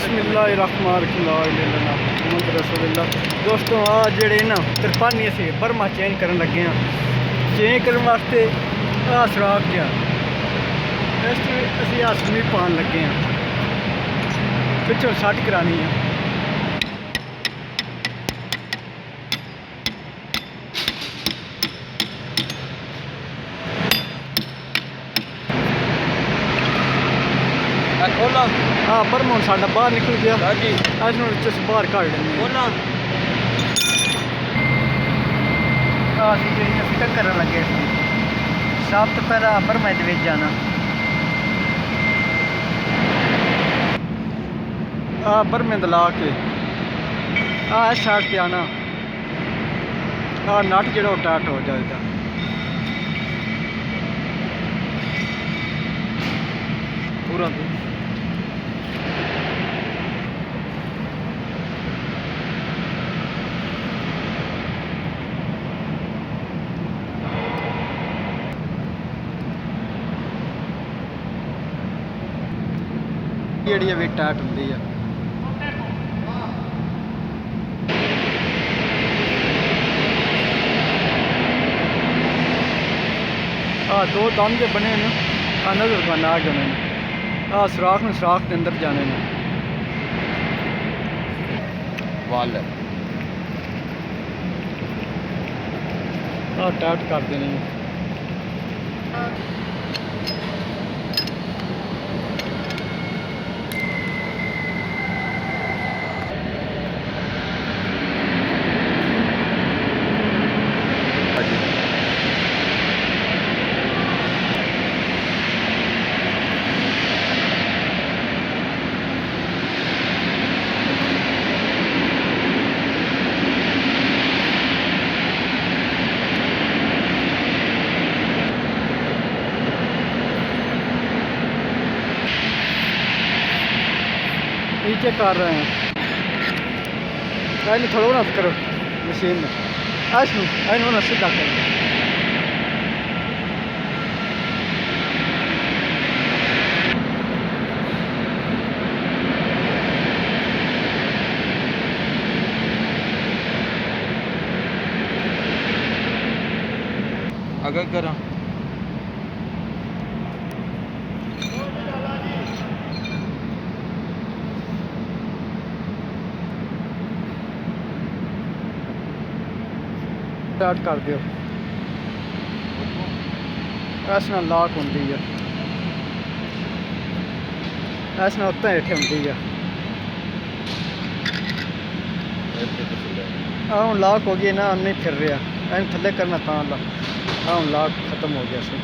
बिस्मिल्लाहिर्रहमानिर्रहीम मोहम्मद रसूलुल्लाह। दोस्तों आ जेड़े ना तरपानी असी बर्मा चेंज करन लगे हैं। चेंज करने वास्ते आ सुराख गया इस असी हसमी पान लगे हैं। पिछों सट करानी है। खोला हाँ बर्मा हुण साडा बाहर निकल गया। हाँ जी अस बाहर कढ़ लेंगे। खोला फिट करन लगे। सब तो पहला बर्मा दे विच जाना। बर्मे दा ला के इस साइड ते आना। नट जेड़ा टाइट हो जाएगा। पूरा ਜਿਹੜੀ ਵੀ ਟਾਈਟ ਹੁੰਦੀ ਆ। दो दम जो बने ने नजर बना आ गए ने। सुराख में सुराख के अंदर जाने ने। वाल टाइट कर देने। नीचे कर रहे हैं। पहले थोड़ा ना करो मशीन में। ऐसा सीधा कर। अगर करा स्टार्ट कर दियो। इस नाल लॉक होंदी है। इस नाल उत्ते हेठे होंदी है। हुण लॉक हो गई ना, नहीं फिर रहा। इन थल्ले करना तां हुण लॉक खत्म हो गया सी।